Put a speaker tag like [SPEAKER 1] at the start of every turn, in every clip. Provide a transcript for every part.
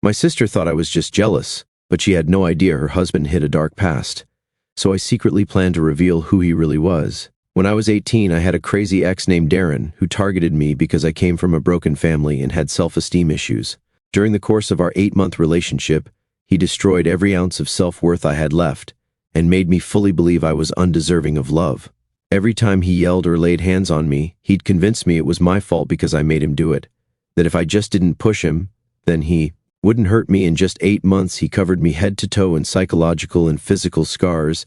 [SPEAKER 1] My sister thought I was just jealous, but she had no idea her husband hid a dark past. So I secretly planned to reveal who he really was. When I was 18, I had a crazy ex named Darren who targeted me because I came from a broken family and had self-esteem issues. During the course of our 8-month relationship, he destroyed every ounce of self-worth I had left and made me fully believe I was undeserving of love. Every time he yelled or laid hands on me, he'd convince me it was my fault because I made him do it. That if I just didn't push him, then he wouldn't hurt me. In just 8 months, he covered me head to toe in psychological and physical scars,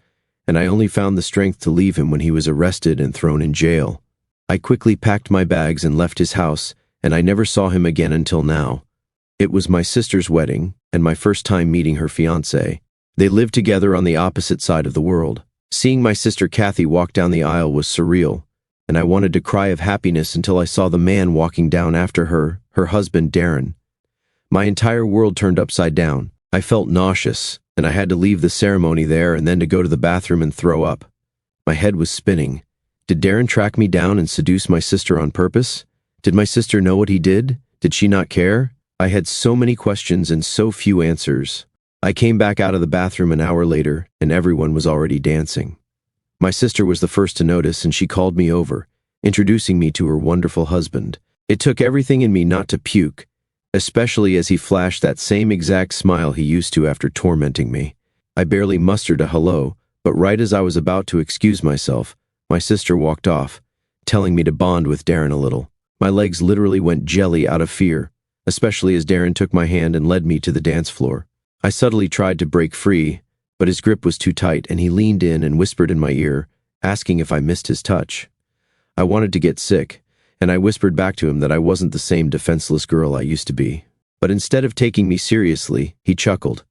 [SPEAKER 1] and I only found the strength to leave him when he was arrested and thrown in jail. I quickly packed my bags and left his house, and I never saw him again until now. It was my sister's wedding, and my first time meeting her fiancé. They lived together on the opposite side of the world. Seeing my sister Kathy walk down the aisle was surreal, and I wanted to cry of happiness until I saw the man walking down after her husband Darren. My entire world turned upside down. I felt nauseous, and I had to leave the ceremony there and then to go to the bathroom and throw up. My head was spinning. Did Darren track me down and seduce my sister on purpose? Did my sister know what he did? Did she not care? I had so many questions and so few answers. I came back out of the bathroom an hour later, and everyone was already dancing. My sister was the first to notice, and she called me over, introducing me to her wonderful husband. It took everything in me not to puke, especially as he flashed that same exact smile he used to after tormenting me. I barely mustered a hello, but right as I was about to excuse myself, my sister walked off, telling me to bond with Darren a little. My legs literally went jelly out of fear, especially as Darren took my hand and led me to the dance floor. I subtly tried to break free, but his grip was too tight, and he leaned in and whispered in my ear, asking if I missed his touch. I wanted to get sick, and I whispered back to him that I wasn't the same defenseless girl I used to be. But instead of taking me seriously, he chuckled.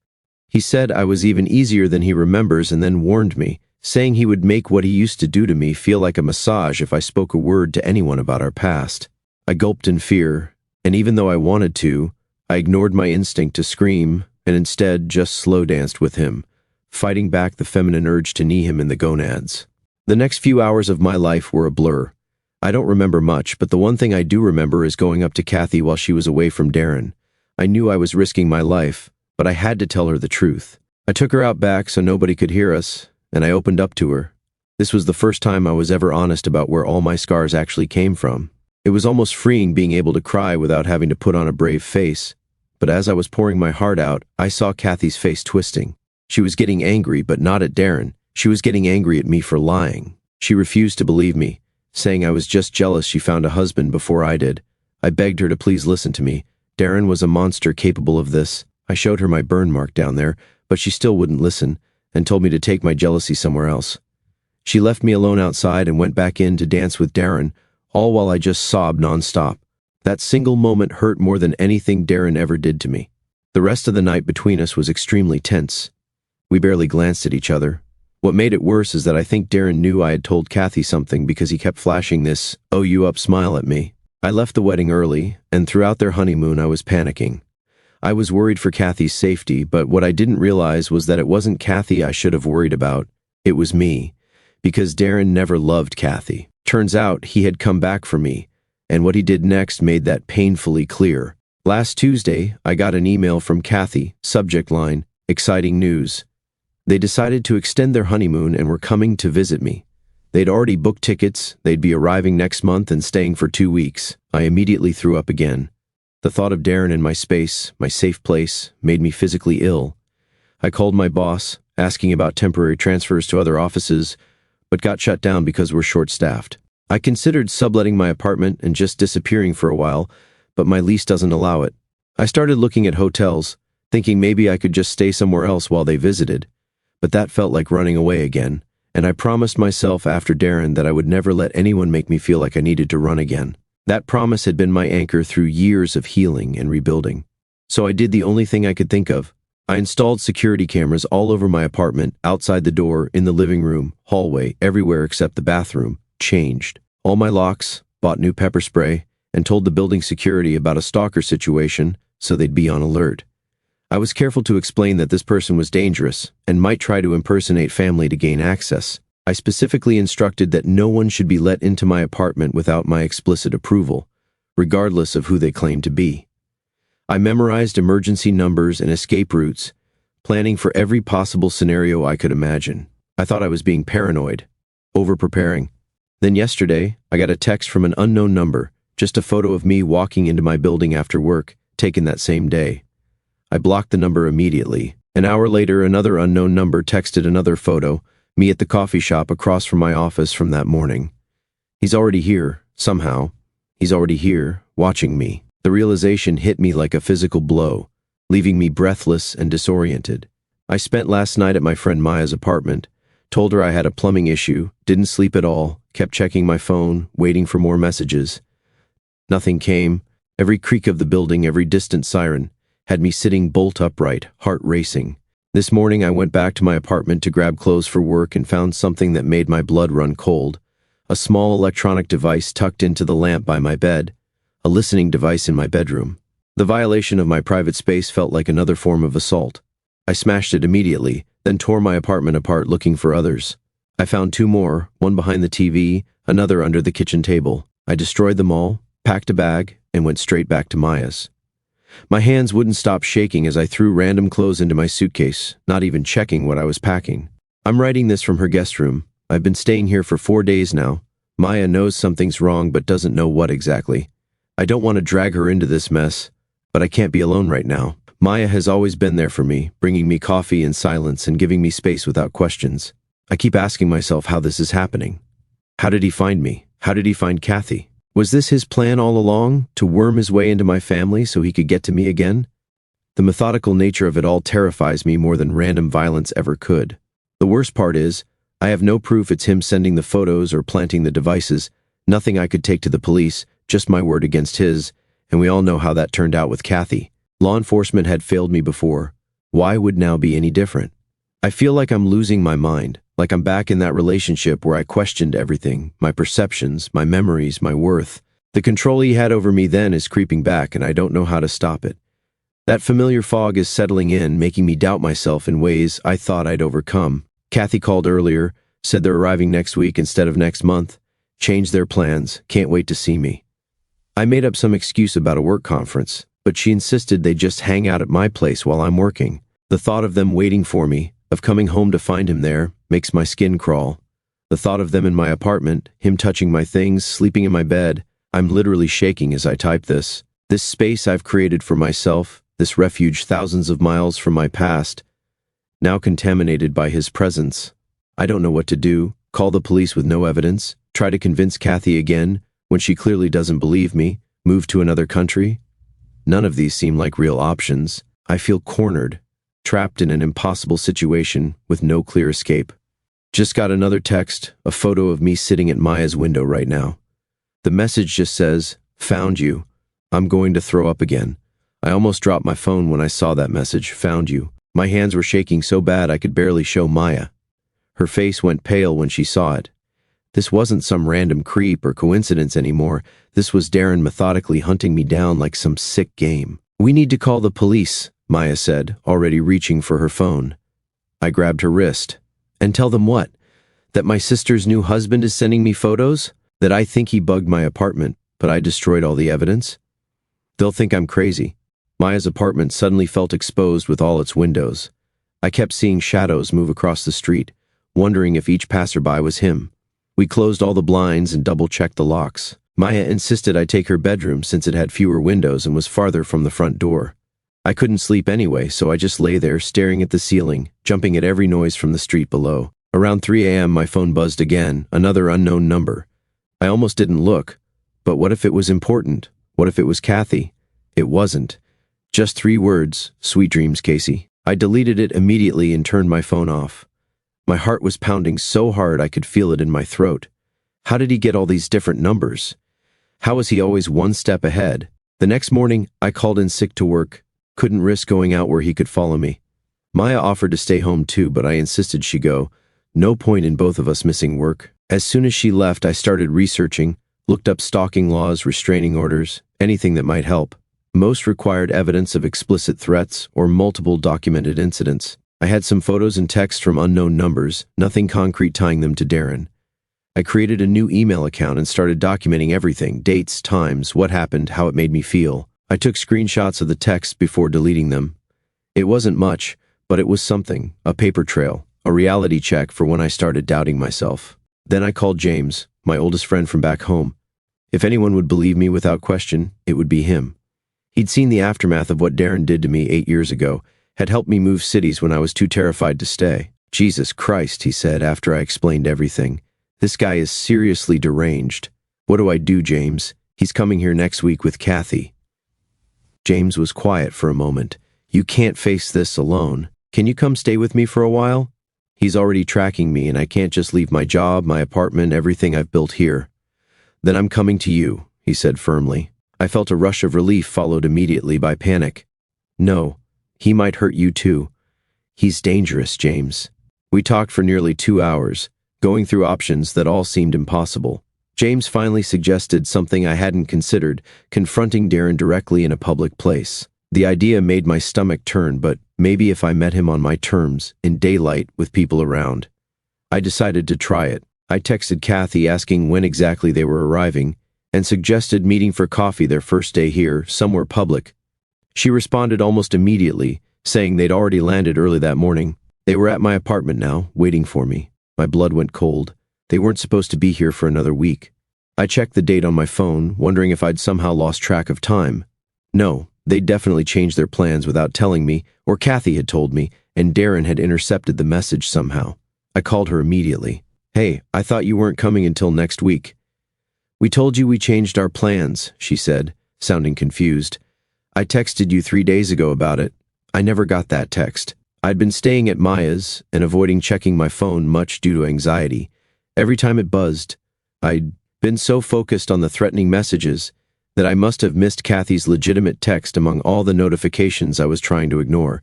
[SPEAKER 1] He said I was even easier than he remembers and then warned me, saying he would make what he used to do to me feel like a massage if I spoke a word to anyone about our past. I gulped in fear, and even though I wanted to, I ignored my instinct to scream and instead just slow danced with him, fighting back the feminine urge to knee him in the gonads. The next few hours of my life were a blur. I don't remember much, but the one thing I do remember is going up to Kathy while she was away from Darren. I knew I was risking my life, but I had to tell her the truth. I took her out back so nobody could hear us, and I opened up to her. This was the first time I was ever honest about where all my scars actually came from. It was almost freeing being able to cry without having to put on a brave face. But as I was pouring my heart out, I saw Kathy's face twisting. She was getting angry, but not at Darren. She was getting angry at me for lying. She refused to believe me, saying I was just jealous she found a husband before I did. I begged her to please listen to me. Darren was a monster capable of this. I showed her my burn mark down there, but she still wouldn't listen and told me to take my jealousy somewhere else. She left me alone outside and went back in to dance with Darren, all while I just sobbed nonstop. That single moment hurt more than anything Darren ever did to me. The rest of the night between us was extremely tense. We barely glanced at each other. What made it worse is that I think Darren knew I had told Kathy something because he kept flashing this "oh you up" smile at me. I left the wedding early, and throughout their honeymoon I was panicking. I was worried for Kathy's safety, but what I didn't realize was that it wasn't Kathy I should have worried about. It was me, because Darren never loved Kathy. Turns out he had come back for me, and what he did next made that painfully clear. Last Tuesday, I got an email from Kathy, subject line, "exciting news." They decided to extend their honeymoon and were coming to visit me. They'd already booked tickets, they'd be arriving next month and staying for 2 weeks. I immediately threw up again. The thought of Darren in my space, my safe place, made me physically ill. I called my boss, asking about temporary transfers to other offices, but got shut down because we're short-staffed. I considered subletting my apartment and just disappearing for a while, but my lease doesn't allow it. I started looking at hotels, thinking maybe I could just stay somewhere else while they visited. But that felt like running away again, and I promised myself after Darren that I would never let anyone make me feel like I needed to run again. That promise had been my anchor through years of healing and rebuilding. So I did the only thing I could think of. I installed security cameras all over my apartment, outside the door, in the living room, hallway, everywhere except the bathroom, changed all my locks, bought new pepper spray, and told the building security about a stalker situation so they'd be on alert. I was careful to explain that this person was dangerous and might try to impersonate family to gain access. I specifically instructed that no one should be let into my apartment without my explicit approval, regardless of who they claimed to be. I memorized emergency numbers and escape routes, planning for every possible scenario I could imagine. I thought I was being paranoid, over-preparing. Then yesterday, I got a text from an unknown number, just a photo of me walking into my building after work, taken that same day. I blocked the number immediately. An hour later, another unknown number texted another photo, me at the coffee shop across from my office from that morning. He's already here, somehow. He's already here, watching me. The realization hit me like a physical blow, leaving me breathless and disoriented. I spent last night at my friend Maya's apartment, told her I had a plumbing issue, didn't sleep at all, kept checking my phone, waiting for more messages. Nothing came. Every creak of the building, every distant siren, had me sitting bolt upright, heart racing. This morning I went back to my apartment to grab clothes for work and found something that made my blood run cold. A small electronic device tucked into the lamp by my bed, a listening device in my bedroom. The violation of my private space felt like another form of assault. I smashed it immediately, then tore my apartment apart looking for others. I found two more, one behind the TV, another under the kitchen table. I destroyed them all, packed a bag, and went straight back to Maya's. My hands wouldn't stop shaking as I threw random clothes into my suitcase, not even checking what I was packing. I'm writing this from her guest room. I've been staying here for 4 days now. Maya knows something's wrong but doesn't know what exactly. I don't want to drag her into this mess, but I can't be alone right now. Maya has always been there for me, bringing me coffee in silence and giving me space without questions. I keep asking myself how this is happening. How did he find me? How did he find Kathy? Was this his plan all along, to worm his way into my family so he could get to me again? The methodical nature of it all terrifies me more than random violence ever could. The worst part is, I have no proof it's him sending the photos or planting the devices, nothing I could take to the police, just my word against his, and we all know how that turned out with Kathy. Law enforcement had failed me before. Why would now be any different? I feel like I'm losing my mind, like I'm back in that relationship where I questioned everything, my perceptions, my memories, my worth. The control he had over me then is creeping back, and I don't know how to stop it. That familiar fog is settling in, making me doubt myself in ways I thought I'd overcome. Kathy called earlier, said they're arriving next week instead of next month, changed their plans, can't wait to see me. I made up some excuse about a work conference, but she insisted they just hang out at my place while I'm working. The thought of them waiting for me, of coming home to find him there, makes my skin crawl. The thought of them in my apartment, him touching my things, sleeping in my bed, I'm literally shaking as I type this. This space I've created for myself, this refuge thousands of miles from my past, now contaminated by his presence. I don't know what to do, call the police with no evidence, try to convince Kathy again, when she clearly doesn't believe me, move to another country. None of these seem like real options. I feel cornered, trapped in an impossible situation with no clear escape. Just got another text, a photo of me sitting at Maya's window right now. The message just says, "Found you. I'm going to throw up again." I almost dropped my phone when I saw that message, "Found you." My hands were shaking so bad I could barely show Maya. Her face went pale when she saw it. This wasn't some random creep or coincidence anymore. This was Darren methodically hunting me down like some sick game. "We need to call the police," Maya said, already reaching for her phone. I grabbed her wrist. "And tell them what? That my sister's new husband is sending me photos? That I think he bugged my apartment, but I destroyed all the evidence? They'll think I'm crazy." Maya's apartment suddenly felt exposed with all its windows. I kept seeing shadows move across the street, wondering if each passerby was him. We closed all the blinds and double-checked the locks. Maya insisted I take her bedroom since it had fewer windows and was farther from the front door. I couldn't sleep anyway, so I just lay there staring at the ceiling, jumping at every noise from the street below. Around 3 a.m. my phone buzzed again, another unknown number. I almost didn't look, but what if it was important? What if it was Kathy? It wasn't. Just 3 words, "Sweet dreams, Casey." I deleted it immediately and turned my phone off. My heart was pounding so hard I could feel it in my throat. How did he get all these different numbers? How was he always one step ahead? The next morning, I called in sick to work. Couldn't risk going out where he could follow me. Maya offered to stay home too, but I insisted she go. No point in both of us missing work. As soon as she left, I started researching, looked up stalking laws, restraining orders, anything that might help. Most required evidence of explicit threats or multiple documented incidents. I had some photos and texts from unknown numbers, nothing concrete tying them to Darren. I created a new email account and started documenting everything, dates, times, what happened, how it made me feel. I took screenshots of the texts before deleting them. It wasn't much, but it was something, a paper trail, a reality check for when I started doubting myself. Then I called James, my oldest friend from back home. If anyone would believe me without question, it would be him. He'd seen the aftermath of what Darren did to me 8 years ago, had helped me move cities when I was too terrified to stay. Jesus Christ, he said after I explained everything. This guy is seriously deranged. What do I do, James? He's coming here next week with Kathy. James was quiet for a moment. You can't face this alone. Can you come stay with me for a while? He's already tracking me and I can't just leave my job, my apartment, everything I've built here. Then I'm coming to you, he said firmly. I felt a rush of relief followed immediately by panic. No, he might hurt you too. He's dangerous, James. We talked for nearly 2 hours, going through options that all seemed impossible. James finally suggested something I hadn't considered, confronting Darren directly in a public place. The idea made my stomach turn, but maybe if I met him on my terms, in daylight, with people around. I decided to try it. I texted Kathy asking when exactly they were arriving, and suggested meeting for coffee their first day here, somewhere public. She responded almost immediately, saying they'd already landed early that morning. They were at my apartment now, waiting for me. My blood went cold. They weren't supposed to be here for another week. I checked the date on my phone, wondering if I'd somehow lost track of time. No, they'd definitely changed their plans without telling me, or Kathy had told me, and Darren had intercepted the message somehow. I called her immediately. Hey, I thought you weren't coming until next week. We told you we changed our plans, she said, sounding confused. I texted you 3 days ago about it. I never got that text. I'd been staying at Maya's and avoiding checking my phone much due to anxiety. Every time it buzzed, I'd been so focused on the threatening messages that I must have missed Kathy's legitimate text among all the notifications I was trying to ignore.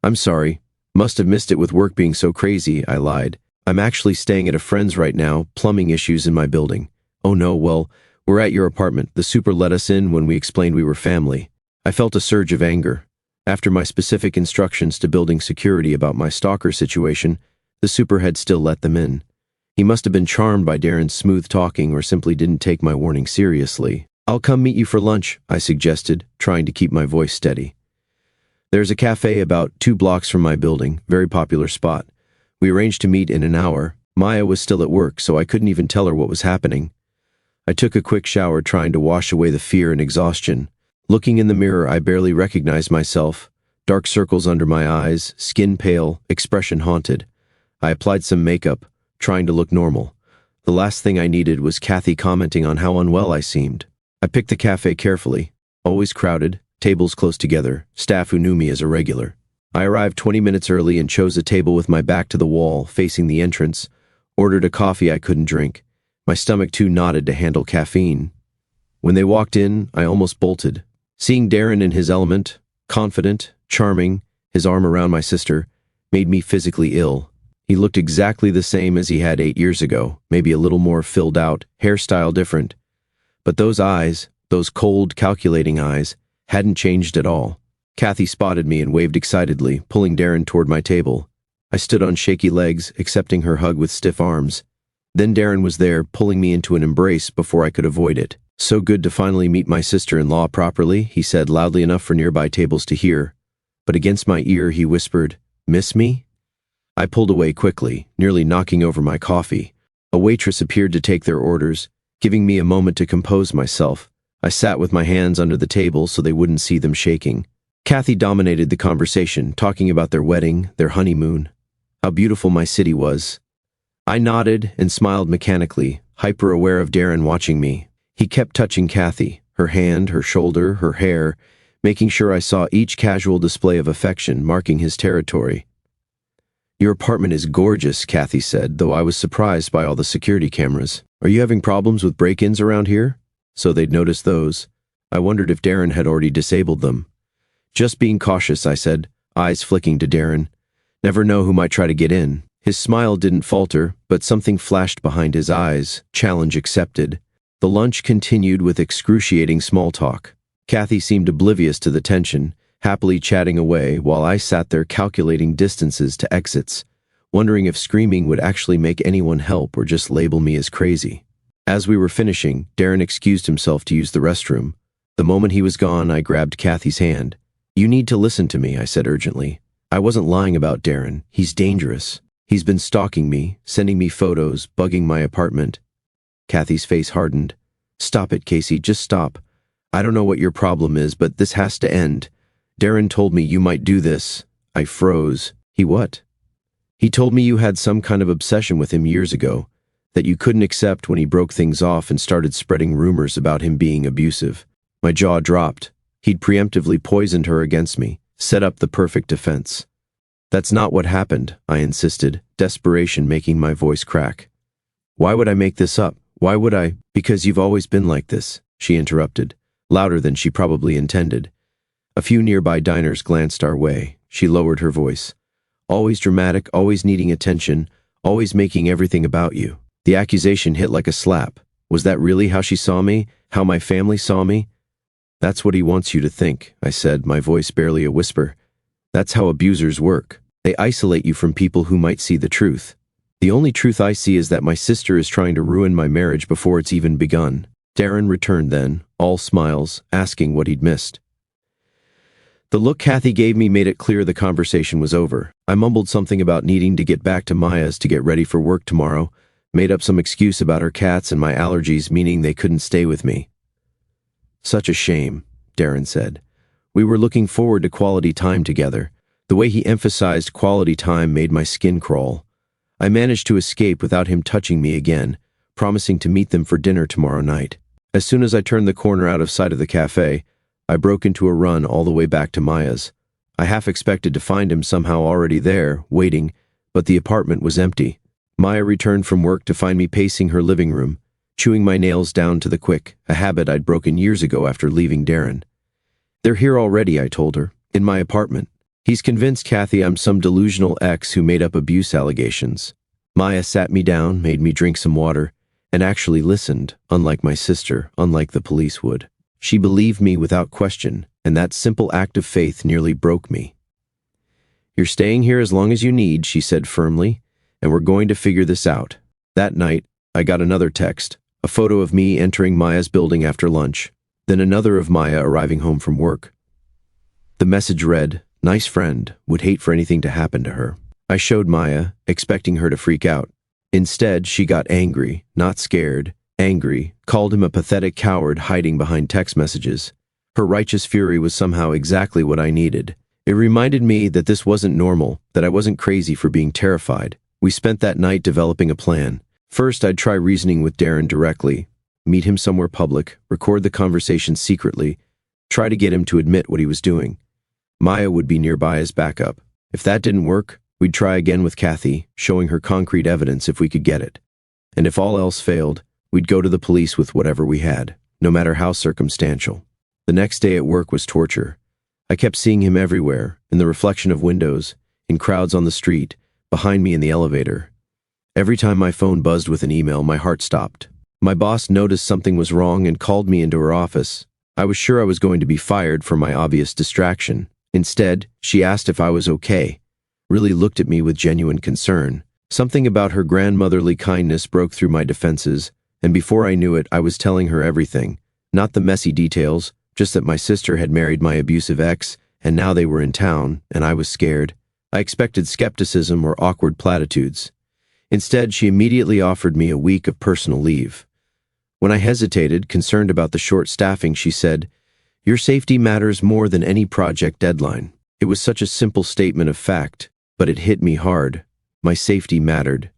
[SPEAKER 1] I'm sorry. Must have missed it with work being so crazy, I lied. I'm actually staying at a friend's right now, plumbing issues in my building. Oh no, well, we're at your apartment. The super let us in when we explained we were family. I felt a surge of anger. After my specific instructions to building security about my stalker situation, the super had still let them in. He must have been charmed by Darren's smooth talking or simply didn't take my warning seriously. I'll come meet you for lunch, I suggested, trying to keep my voice steady. There's a cafe about 2 blocks from my building, very popular spot. We arranged to meet in an hour. Maya was still at work, so I couldn't even tell her what was happening. I took a quick shower trying to wash away the fear and exhaustion. Looking in the mirror, I barely recognized myself. Dark circles under my eyes, skin pale, expression haunted. I applied some makeup, trying to look normal. The last thing I needed was Kathy commenting on how unwell I seemed. I picked the cafe carefully. Always crowded, tables close together, staff who knew me as a regular. I arrived 20 minutes early and chose a table with my back to the wall, facing the entrance. Ordered a coffee I couldn't drink. My stomach too knotted to handle caffeine. When they walked in, I almost bolted. Seeing Darren in his element, confident, charming, his arm around my sister, made me physically ill. He looked exactly the same as he had 8 years ago, maybe a little more filled out, hairstyle different. But those eyes, those cold, calculating eyes, hadn't changed at all. Kathy spotted me and waved excitedly, pulling Darren toward my table. I stood on shaky legs, accepting her hug with stiff arms. Then Darren was there, pulling me into an embrace before I could avoid it. So good to finally meet my sister-in-law properly, he said loudly enough for nearby tables to hear. But against my ear he whispered, "Miss me?" I pulled away quickly, nearly knocking over my coffee. A waitress appeared to take their orders, giving me a moment to compose myself. I sat with my hands under the table so they wouldn't see them shaking. Kathy dominated the conversation, talking about their wedding, their honeymoon, how beautiful my city was. I nodded and smiled mechanically, hyper-aware of Darren watching me. He kept touching Kathy, her hand, her shoulder, her hair, making sure I saw each casual display of affection marking his territory. Your apartment is gorgeous, Kathy said, though I was surprised by all the security cameras. Are you having problems with break-ins around here? So they'd noticed those. I wondered if Darren had already disabled them. Just being cautious, I said, eyes flicking to Darren. Never know who might try to get in. His smile didn't falter, but something flashed behind his eyes, challenge accepted. The lunch continued with excruciating small talk. Kathy seemed oblivious to the tension, happily chatting away while I sat there calculating distances to exits, wondering if screaming would actually make anyone help or just label me as crazy. As we were finishing, Darren excused himself to use the restroom. The moment he was gone, I grabbed Kathy's hand. "You need to listen to me," I said urgently. "I wasn't lying about Darren. He's dangerous. He's been stalking me, sending me photos, bugging my apartment." Kathy's face hardened. "Stop it, Casey, just stop. I don't know what your problem is, but this has to end. Darren told me you might do this." I froze. "He what?" "He told me you had some kind of obsession with him years ago, that you couldn't accept when he broke things off and started spreading rumors about him being abusive." My jaw dropped. He'd preemptively poisoned her against me, set up the perfect defense. "That's not what happened," I insisted, desperation making my voice crack. "Why would I make this up? Why would I?" "Because you've always been like this," she interrupted, louder than she probably intended. A few nearby diners glanced our way. She lowered her voice. "Always dramatic, always needing attention, always making everything about you." The accusation hit like a slap. Was that really how she saw me? How my family saw me? "That's what he wants you to think," I said, my voice barely a whisper. "That's how abusers work. They isolate you from people who might see the truth. The only truth I see is that my sister is trying to ruin my marriage before it's even begun." Darren returned then, all smiles, asking what he'd missed. The look Kathy gave me made it clear the conversation was over. I mumbled something about needing to get back to Maya's to get ready for work tomorrow, made up some excuse about her cats and my allergies, meaning they couldn't stay with me. "Such a shame," Darren said. "We were looking forward to quality time together." The way he emphasized quality time made my skin crawl. I managed to escape without him touching me again, promising to meet them for dinner tomorrow night. As soon as I turned the corner out of sight of the cafe, I broke into a run all the way back to Maya's. I half expected to find him somehow already there, waiting, but the apartment was empty. Maya returned from work to find me pacing her living room, chewing my nails down to the quick, a habit I'd broken years ago after leaving Darren. "They're here already," I told her, "in my apartment. He's convinced Kathy I'm some delusional ex who made up abuse allegations." Maya sat me down, made me drink some water, and actually listened, unlike my sister, unlike the police would. She believed me without question, and that simple act of faith nearly broke me. "You're staying here as long as you need," she said firmly, "and we're going to figure this out." That night, I got another text, a photo of me entering Maya's building after lunch, then another of Maya arriving home from work. The message read, "Nice friend, would hate for anything to happen to her." I showed Maya, expecting her to freak out. Instead, she got angry, not scared, angry, called him a pathetic coward hiding behind text messages. Her righteous fury was somehow exactly what I needed. It reminded me that this wasn't normal, that I wasn't crazy for being terrified. We spent that night developing a plan. First, I'd try reasoning with Darren directly, meet him somewhere public, record the conversation secretly, try to get him to admit what he was doing. Maya would be nearby as backup. If that didn't work, we'd try again with Kathy, showing her concrete evidence if we could get it. And if all else failed, we'd go to the police with whatever we had, no matter how circumstantial. The next day at work was torture. I kept seeing him everywhere, in the reflection of windows, in crowds on the street, behind me in the elevator. Every time my phone buzzed with an email, my heart stopped. My boss noticed something was wrong and called me into her office. I was sure I was going to be fired for my obvious distraction. Instead, she asked if I was okay, really looked at me with genuine concern. Something about her grandmotherly kindness broke through my defenses, and before I knew it, I was telling her everything. Not the messy details, just that my sister had married my abusive ex, and now they were in town, and I was scared. I expected skepticism or awkward platitudes. Instead, she immediately offered me a week of personal leave. When I hesitated, concerned about the short staffing, she said, "Your safety matters more than any project deadline." It was such a simple statement of fact, but it hit me hard. My safety mattered.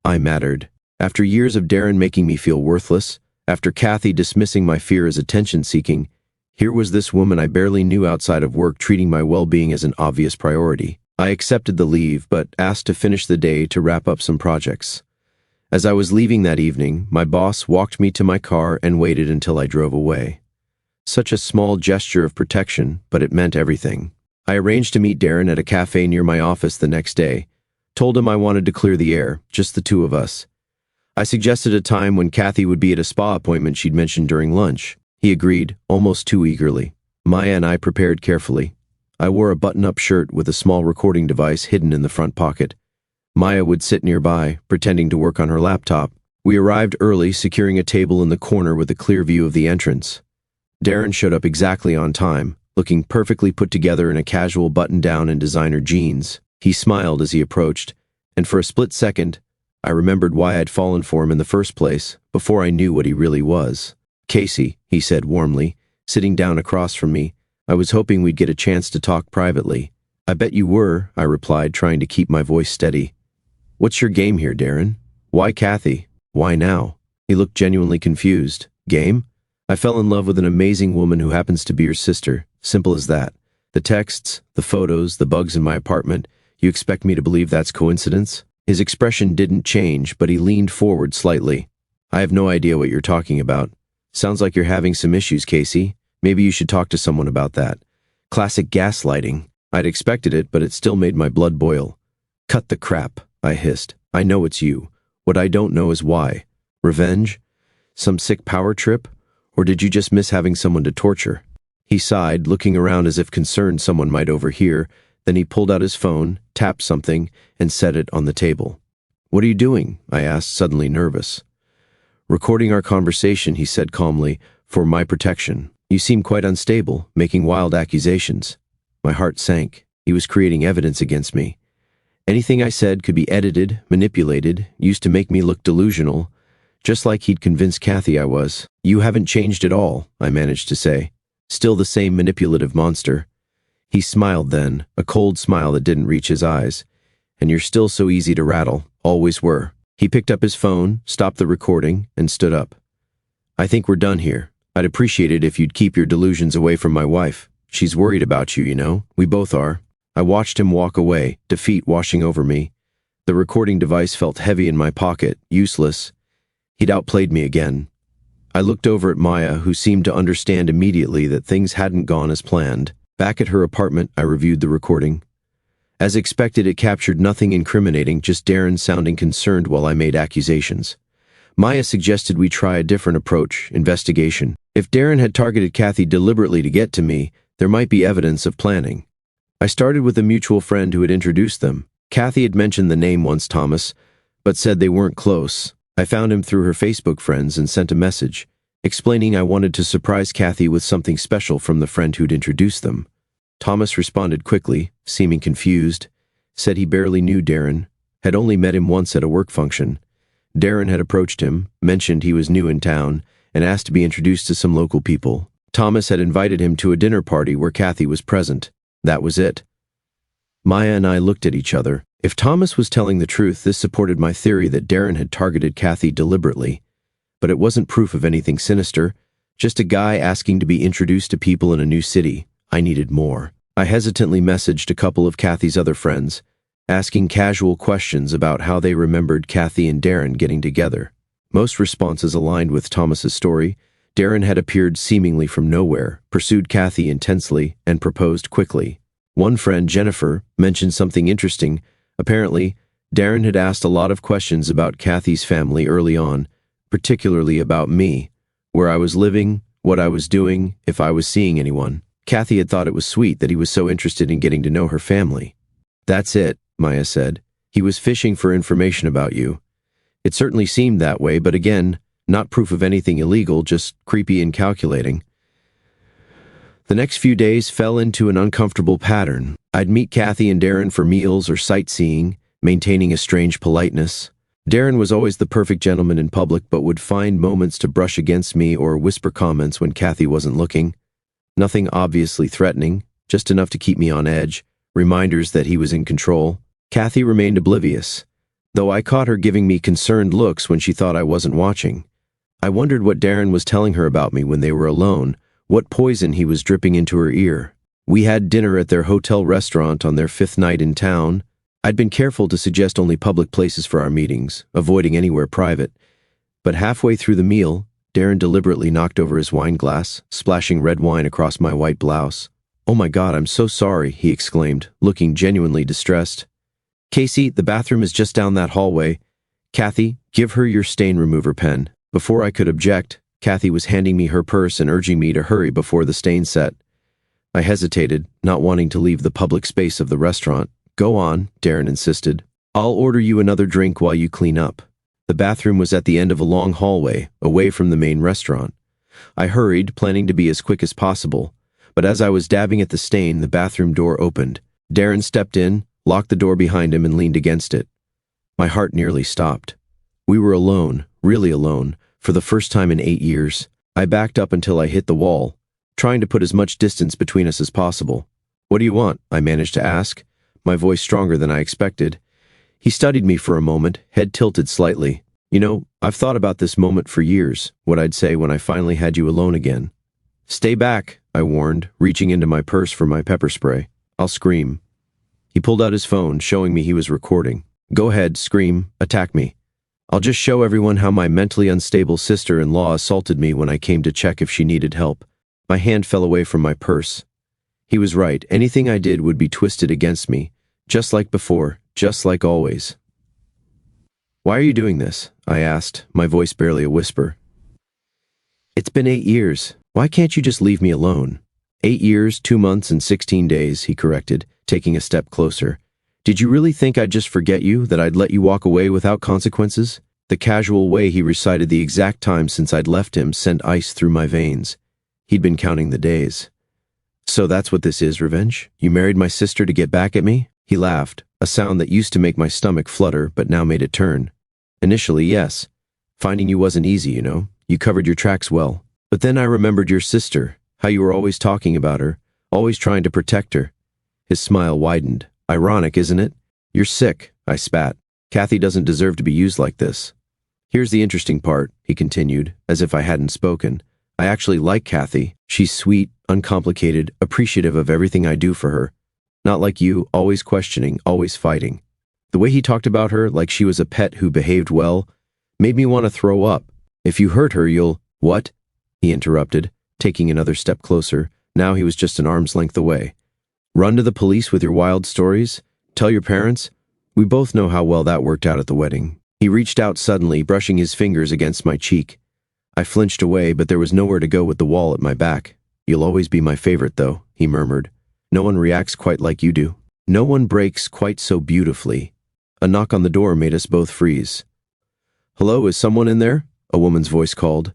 [SPEAKER 1] I mattered. After years of Darren making me feel worthless, after Kathy dismissing my fear as attention-seeking, here was this woman I barely knew outside of work treating my well-being as an obvious priority. I accepted the leave, but asked to finish the day to wrap up some projects. As I was leaving that evening, my boss walked me to my car and waited until I drove away. Such a small gesture of protection, but it meant everything. I arranged to meet Darren at a cafe near my office the next day, told him I wanted to clear the air, just the two of us. I suggested a time when Kathy would be at a spa appointment she'd mentioned during lunch. He agreed, almost too eagerly. Maya and I prepared carefully. I wore a button-up shirt with a small recording device hidden in the front pocket. Maya would sit nearby, pretending to work on her laptop. We arrived early, securing a table in the corner with a clear view of the entrance. Darren showed up exactly on time, looking perfectly put together in a casual button-down and designer jeans. He smiled as he approached, and for a split second, I remembered why I'd fallen for him in the first place, before I knew what he really was. "Casey," he said warmly, sitting down across from me. "I was hoping we'd get a chance to talk privately." "I bet you were," I replied, trying to keep my voice steady. "What's your game here, Darren? Why Kathy? Why now?" He looked genuinely confused. "Game? I fell in love with an amazing woman who happens to be your sister. Simple as that. The texts, the photos, the bugs in my apartment. You expect me to believe that's coincidence?" His expression didn't change, but he leaned forward slightly. "I have no idea what you're talking about. Sounds like you're having some issues, Casey. Maybe you should talk to someone about that." Classic gaslighting. I'd expected it, but it still made my blood boil. "Cut the crap," I hissed. "I know it's you. What I don't know is why. Revenge? Some sick power trip? Or did you just miss having someone to torture?" He sighed, looking around as if concerned someone might overhear. Then he pulled out his phone, tapped something, and set it on the table. "What are you doing?" I asked, suddenly nervous. "Recording our conversation," he said calmly, "for my protection. You seem quite unstable, making wild accusations." My heart sank. He was creating evidence against me. Anything I said could be edited, manipulated, used to make me look delusional, just like he'd convinced Kathy I was. "You haven't changed at all," I managed to say. "Still the same manipulative monster." He smiled then, a cold smile that didn't reach his eyes. "And you're still so easy to rattle, always were." He picked up his phone, stopped the recording, and stood up. "I think we're done here. I'd appreciate it if you'd keep your delusions away from my wife. She's worried about you, you know. We both are." I watched him walk away, defeat washing over me. The recording device felt heavy in my pocket, useless. He'd outplayed me again. I looked over at Maya, who seemed to understand immediately that things hadn't gone as planned. Back at her apartment, I reviewed the recording. As expected, it captured nothing incriminating, just Darren sounding concerned while I made accusations. Maya suggested we try a different approach, investigation. If Darren had targeted Kathy deliberately to get to me, there might be evidence of planning. I started with a mutual friend who had introduced them. Kathy had mentioned the name once, Thomas, but said they weren't close. I found him through her Facebook friends and sent a message, explaining I wanted to surprise Kathy with something special from the friend who'd introduced them. Thomas responded quickly, seeming confused, said he barely knew Darren, had only met him once at a work function. Darren had approached him, mentioned he was new in town, and asked to be introduced to some local people. Thomas had invited him to a dinner party where Kathy was present. That was it. Maya and I looked at each other. If Thomas was telling the truth, this supported my theory that Darren had targeted Kathy deliberately. But it wasn't proof of anything sinister, just a guy asking to be introduced to people in a new city. I needed more. I hesitantly messaged a couple of Kathy's other friends, asking casual questions about how they remembered Kathy and Darren getting together. Most responses aligned with Thomas's story. Darren had appeared seemingly from nowhere, pursued Kathy intensely, and proposed quickly. One friend, Jennifer, mentioned something interesting. Apparently, Darren had asked a lot of questions about Kathy's family early on, particularly about me, where I was living, what I was doing, if I was seeing anyone. Kathy had thought it was sweet that he was so interested in getting to know her family. "That's it," Maya said. "He was fishing for information about you." It certainly seemed that way, but again, not proof of anything illegal, just creepy and calculating. The next few days fell into an uncomfortable pattern. I'd meet Kathy and Darren for meals or sightseeing, maintaining a strange politeness. Darren was always the perfect gentleman in public, but would find moments to brush against me or whisper comments when Kathy wasn't looking. Nothing obviously threatening, just enough to keep me on edge, reminders that he was in control. Kathy remained oblivious, though I caught her giving me concerned looks when she thought I wasn't watching. I wondered what Darren was telling her about me when they were alone, what poison he was dripping into her ear. We had dinner at their hotel restaurant on their 5th night in town. I'd been careful to suggest only public places for our meetings, avoiding anywhere private. But halfway through the meal, Darren deliberately knocked over his wine glass, splashing red wine across my white blouse. "Oh my God, I'm so sorry," he exclaimed, looking genuinely distressed. "Casey, the bathroom is just down that hallway. Kathy, give her your stain remover pen." Before I could object, Kathy was handing me her purse and urging me to hurry before the stain set. I hesitated, not wanting to leave the public space of the restaurant. "Go on," Darren insisted. "I'll order you another drink while you clean up." The bathroom was at the end of a long hallway, away from the main restaurant. I hurried, planning to be as quick as possible, but as I was dabbing at the stain, the bathroom door opened. Darren stepped in, locked the door behind him, and leaned against it. My heart nearly stopped. We were alone, really alone, for the first time in 8 years. I backed up until I hit the wall, trying to put as much distance between us as possible. "What do you want?" I managed to ask, my voice stronger than I expected. He studied me for a moment, head tilted slightly. "You know, I've thought about this moment for years, what I'd say when I finally had you alone again." "Stay back," I warned, reaching into my purse for my pepper spray. "I'll scream." He pulled out his phone, showing me he was recording. "Go ahead, scream, attack me. I'll just show everyone how my mentally unstable sister-in-law assaulted me when I came to check if she needed help." My hand fell away from my purse. He was right. Anything I did would be twisted against me, just like before, just like always. "Why are you doing this?" I asked, my voice barely a whisper. "It's been 8 years. Why can't you just leave me alone?" 8 years, 2 months, and 16 days, he corrected, taking a step closer. "Did you really think I'd just forget you, that I'd let you walk away without consequences?" The casual way he recited the exact time since I'd left him sent ice through my veins. He'd been counting the days. "So that's what this is, revenge? You married my sister to get back at me?" He laughed, a sound that used to make my stomach flutter but now made it turn. "Initially, yes. Finding you wasn't easy, you know. You covered your tracks well. But then I remembered your sister, how you were always talking about her, always trying to protect her." His smile widened. "Ironic, isn't it?" "You're sick," I spat. "Kathy doesn't deserve to be used like this." "Here's the interesting part," he continued, as if I hadn't spoken. "I actually like Kathy. She's sweet, uncomplicated, appreciative of everything I do for her. Not like you, always questioning, always fighting. The way he talked about her, like she was a pet who behaved well, made me want to throw up. If you hurt her, you'll—" "What?" he interrupted, taking another step closer. Now he was just an arm's length away. "Run to the police with your wild stories? Tell your parents? We both know how well that worked out at the wedding." He reached out suddenly, brushing his fingers against my cheek. I flinched away, but there was nowhere to go with the wall at my back. "You'll always be my favorite, though," he murmured. "No one reacts quite like you do. No one breaks quite so beautifully." A knock on the door made us both freeze. "Hello, is someone in there?" a woman's voice called.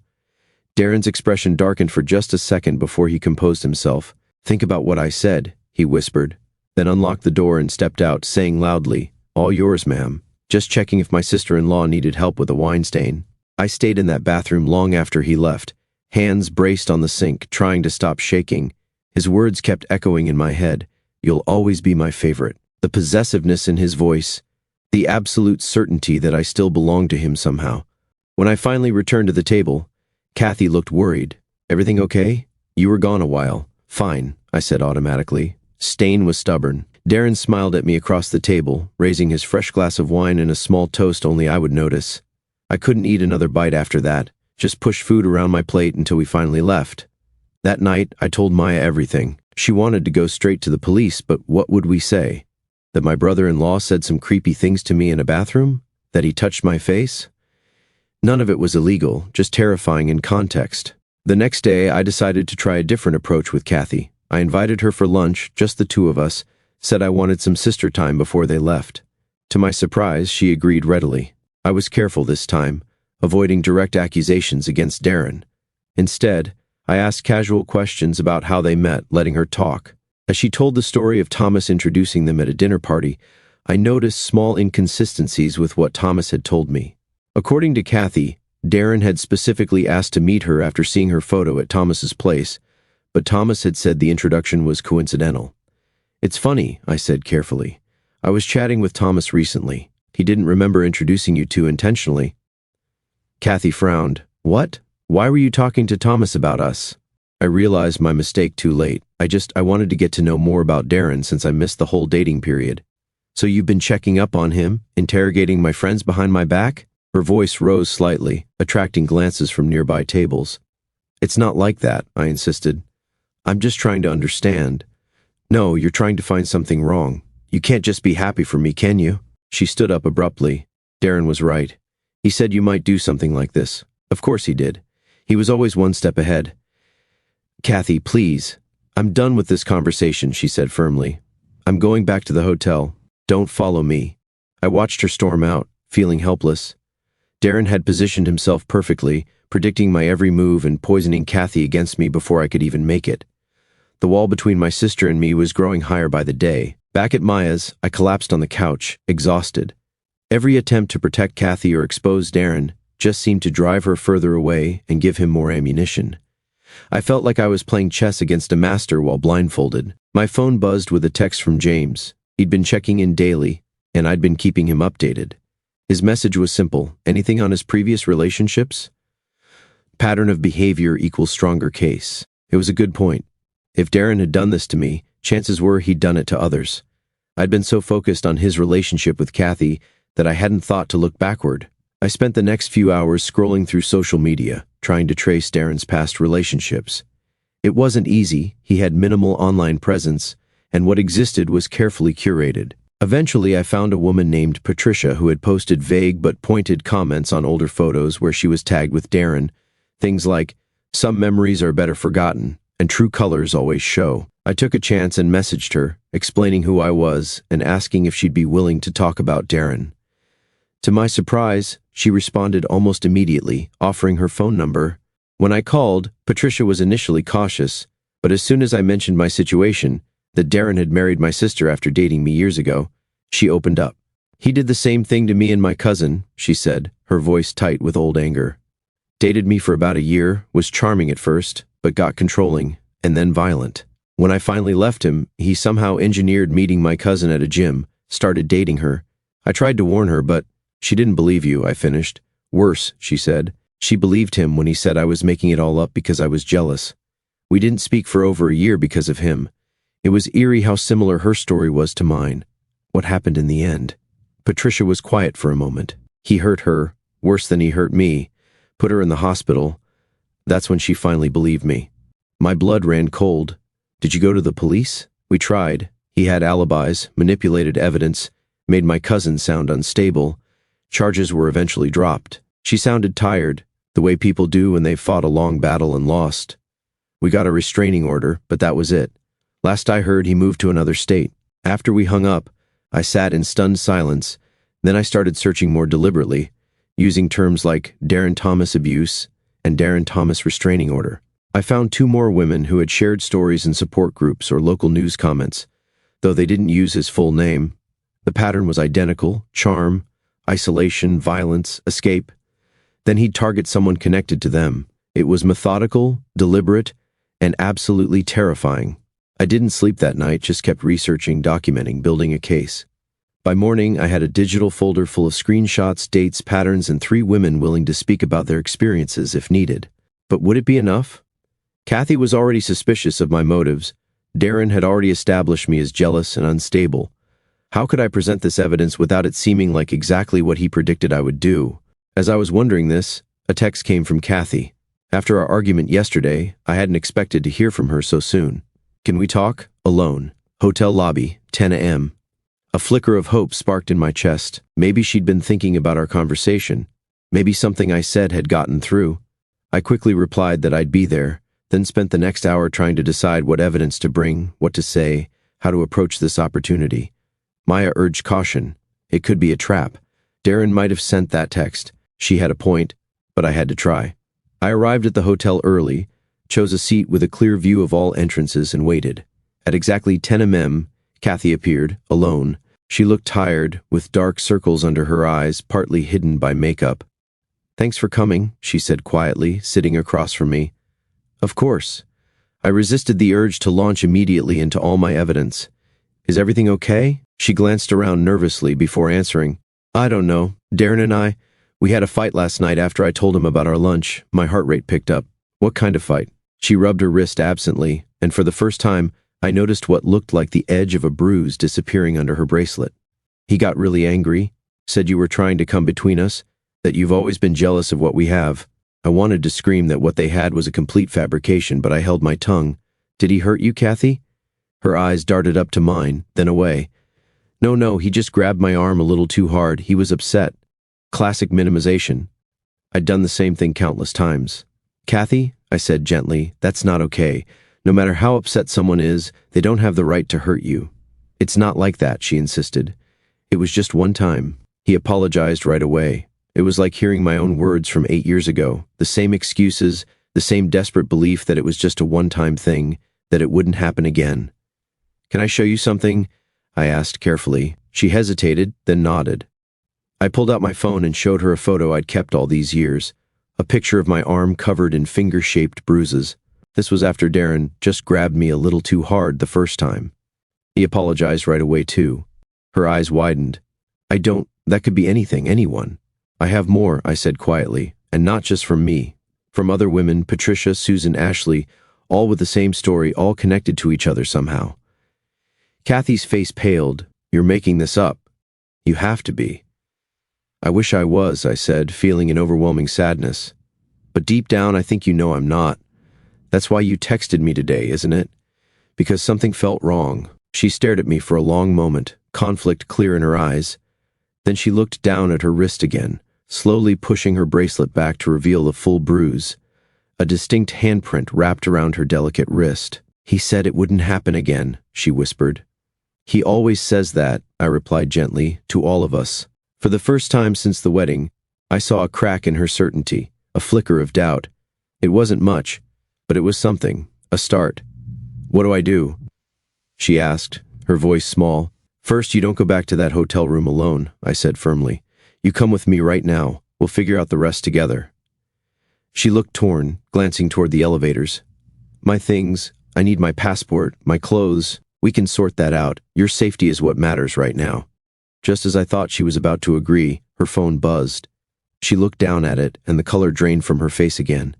[SPEAKER 1] Darren's expression darkened for just a second before he composed himself. "Think about what I said," he whispered, then unlocked the door and stepped out, saying loudly, "All yours, ma'am. Just checking if my sister-in-law needed help with a wine stain." I stayed in that bathroom long after he left, hands braced on the sink, trying to stop shaking. His words kept echoing in my head. "You'll always be my favorite." The possessiveness in his voice, the absolute certainty that I still belonged to him somehow. When I finally returned to the table, Kathy looked worried. "Everything okay? You were gone a while." "Fine," I said automatically. Stain was stubborn. Darren smiled at me across the table, raising his fresh glass of wine and a small toast only I would notice. I couldn't eat another bite after that, just pushed food around my plate until we finally left. That night, I told Maya everything. She wanted to go straight to the police, but what would we say? That my brother-in-law said some creepy things to me in a bathroom? That he touched my face? None of it was illegal, just terrifying in context. The next day, I decided to try a different approach with Kathy. I invited her for lunch, just the two of us, said I wanted some sister time before they left. To my surprise, she agreed readily. I was careful this time, avoiding direct accusations against Darren. Instead, I asked casual questions about how they met, letting her talk. As she told the story of Thomas introducing them at a dinner party, I noticed small inconsistencies with what Thomas had told me. According to Kathy, Darren had specifically asked to meet her after seeing her photo at Thomas's place, but Thomas had said the introduction was coincidental. "It's funny," I said carefully. "I was chatting with Thomas recently. He didn't remember introducing you two intentionally." Kathy frowned. "What? Why were you talking to Thomas about us?" I realized my mistake too late. I wanted to get to know more about Darren since I missed the whole dating period. "So you've been checking up on him, interrogating my friends behind my back?" Her voice rose slightly, attracting glances from nearby tables. "It's not like that," I insisted. "I'm just trying to understand." "No, you're trying to find something wrong. You can't just be happy for me, can you?" She stood up abruptly. Darren was right. He said you might do something like this. Of course he did. He was always one step ahead. "Kathy, please. I'm done with this conversation," she said firmly. "I'm going back to the hotel. Don't follow me." I watched her storm out, feeling helpless. Darren had positioned himself perfectly, predicting my every move and poisoning Kathy against me before I could even make it. The wall between my sister and me was growing higher by the day. Back at Maya's, I collapsed on the couch, exhausted. Every attempt to protect Kathy or expose Darren just seemed to drive her further away and give him more ammunition. I felt like I was playing chess against a master while blindfolded. My phone buzzed with a text from James. He'd been checking in daily, and I'd been keeping him updated. His message was simple. Anything on his previous relationships? Pattern of behavior equals stronger case. It was a good point. If Darren had done this to me, chances were he'd done it to others. I'd been so focused on his relationship with Kathy that I hadn't thought to look backward. I spent the next few hours scrolling through social media, trying to trace Darren's past relationships. It wasn't easy, he had minimal online presence, and what existed was carefully curated. Eventually, I found a woman named Patricia who had posted vague but pointed comments on older photos where she was tagged with Darren. Things like, "Some memories are better forgotten, and true colors always show." I took a chance and messaged her, explaining who I was and asking if she'd be willing to talk about Darren. To my surprise, she responded almost immediately, offering her phone number. When I called, Patricia was initially cautious, but as soon as I mentioned my situation, that Darren had married my sister after dating me years ago, she opened up. "He did the same thing to me and my cousin," she said, her voice tight with old anger. "Dated me for about a year, was charming at first, but got controlling, and then violent. When I finally left him, he somehow engineered meeting my cousin at a gym, started dating her. I tried to warn her, but she didn't believe you," I finished. "Worse," she said. "She believed him when he said I was making it all up because I was jealous. We didn't speak for over a year because of him." It was eerie how similar her story was to mine. What happened in the end? Patricia was quiet for a moment. "He hurt her, worse than he hurt me. Put her in the hospital. That's when she finally believed me." My blood ran cold. "Did you go to the police?" "We tried. He had alibis, manipulated evidence, made my cousin sound unstable. Charges were eventually dropped." She sounded tired, the way people do when they've fought a long battle and lost. "We got a restraining order, but that was it. Last I heard, he moved to another state." After we hung up, I sat in stunned silence. Then I started searching more deliberately, using terms like Darren Thomas abuse and Darren Thomas restraining order. I found 2 more women who had shared stories in support groups or local news comments, though they didn't use his full name. The pattern was identical: charm, isolation, violence, escape. Then he'd target someone connected to them. It was methodical, deliberate, and absolutely terrifying. I didn't sleep that night, just kept researching, documenting, building a case. By morning, I had a digital folder full of screenshots, dates, patterns, and 3 women willing to speak about their experiences if needed. But would it be enough? Kathy was already suspicious of my motives. Darren had already established me as jealous and unstable. How could I present this evidence without it seeming like exactly what he predicted I would do? As I was wondering this, a text came from Kathy. After our argument yesterday, I hadn't expected to hear from her so soon. "Can we talk? Alone. Hotel lobby, 10 a.m. A flicker of hope sparked in my chest. Maybe she'd been thinking about our conversation. Maybe something I said had gotten through. I quickly replied that I'd be there, then spent the next hour trying to decide what evidence to bring, what to say, how to approach this opportunity. Maya urged caution. It could be a trap. Darren might have sent that text. She had a point, but I had to try. I arrived at the hotel early, chose a seat with a clear view of all entrances, and waited. At exactly 10 a.m., Kathy appeared, alone. She looked tired, with dark circles under her eyes, partly hidden by makeup. "Thanks for coming," she said quietly, sitting across from me. "Of course." I resisted the urge to launch immediately into all my evidence. "Is everything okay?" She glanced around nervously before answering. "I don't know. Darren and we had a fight last night after I told him about our lunch." My heart rate picked up. "What kind of fight?" She rubbed her wrist absently, and for the first time, I noticed what looked like the edge of a bruise disappearing under her bracelet. "He got really angry, said you were trying to come between us, that you've always been jealous of what we have." I wanted to scream that what they had was a complete fabrication, but I held my tongue. "Did he hurt you, Kathy?" Her eyes darted up to mine, then away. No, he just grabbed my arm a little too hard. He was upset." Classic minimization. I'd done the same thing countless times. "Kathy," I said gently, "that's not okay. No matter how upset someone is, they don't have the right to hurt you." "It's not like that," she insisted. "It was just one time." He apologized right away. It was like hearing my own words from 8 years ago, the same excuses, the same desperate belief that it was just a one-time thing, that it wouldn't happen again. "Can I show you something?" I asked carefully. She hesitated, then nodded. I pulled out my phone and showed her a photo I'd kept all these years, a picture of my arm covered in finger-shaped bruises. This was after Darren just grabbed me a little too hard the first time. He apologized right away too. Her eyes widened. That could be anything, anyone. "I have more," I said quietly, "and not just from me. From other women, Patricia, Susan, Ashley, all with the same story, all connected to each other somehow." Kathy's face paled. "You're making this up." "You have to be." "I wish I was," I said, feeling an overwhelming sadness. "But deep down, I think you know I'm not. That's why you texted me today, isn't it? Because something felt wrong." She stared at me for a long moment, conflict clear in her eyes. Then she looked down at her wrist again, slowly pushing her bracelet back to reveal the full bruise. A distinct handprint wrapped around her delicate wrist. "He said it wouldn't happen again," she whispered. "He always says that," I replied gently, "to all of us." For the first time since the wedding, I saw a crack in her certainty, a flicker of doubt. It wasn't much, but it was something, a start. "What do I do?" she asked, her voice small. "First, you don't go back to that hotel room alone," I said firmly. "You come with me right now. We'll figure out the rest together." She looked torn, glancing toward the elevators. "My things. I need my passport, my clothes. We can sort that out. Your safety is what matters right now." Just as I thought she was about to agree, her phone buzzed. She looked down at it, and the color drained from her face again.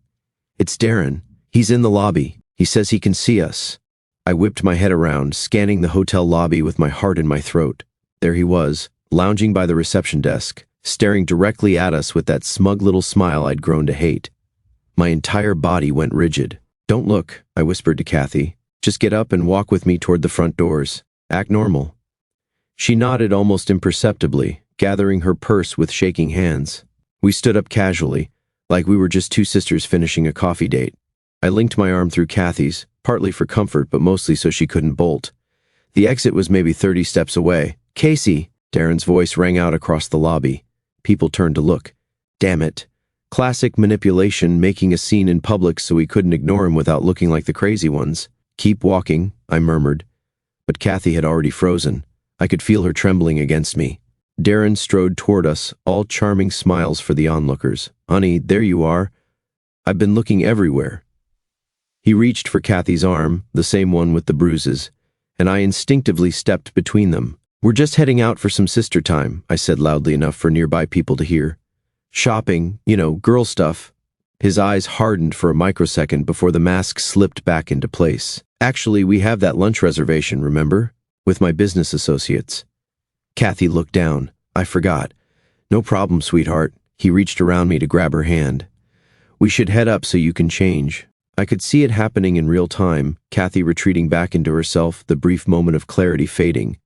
[SPEAKER 1] "It's Darren. He's in the lobby. He says he can see us." I whipped my head around, scanning the hotel lobby with my heart in my throat. There he was, lounging by the reception desk, staring directly at us with that smug little smile I'd grown to hate. My entire body went rigid. "Don't look," I whispered to Kathy. "Just get up and walk with me toward the front doors. Act normal." She nodded almost imperceptibly, gathering her purse with shaking hands. We stood up casually, like we were just two sisters finishing a coffee date. I linked my arm through Kathy's, partly for comfort but mostly so she couldn't bolt. The exit was maybe 30 steps away. "Casey!" Darren's voice rang out across the lobby. People turned to look. Damn it. Classic manipulation, making a scene in public so we couldn't ignore him without looking like the crazy ones. "Keep walking," I murmured. But Kathy had already frozen. I could feel her trembling against me. Darren strode toward us, all charming smiles for the onlookers. "Honey, there you are. I've been looking everywhere." He reached for Kathy's arm, the same one with the bruises, and I instinctively stepped between them. "We're just heading out for some sister time," I said loudly enough for nearby people to hear. "Shopping, girl stuff." His eyes hardened for a microsecond before the mask slipped back into place. "Actually, we have that lunch reservation, remember? With my business associates." Kathy looked down. "I forgot." "No problem, sweetheart." He reached around me to grab her hand. "We should head up so you can change." I could see it happening in real time, Kathy retreating back into herself, the brief moment of clarity fading.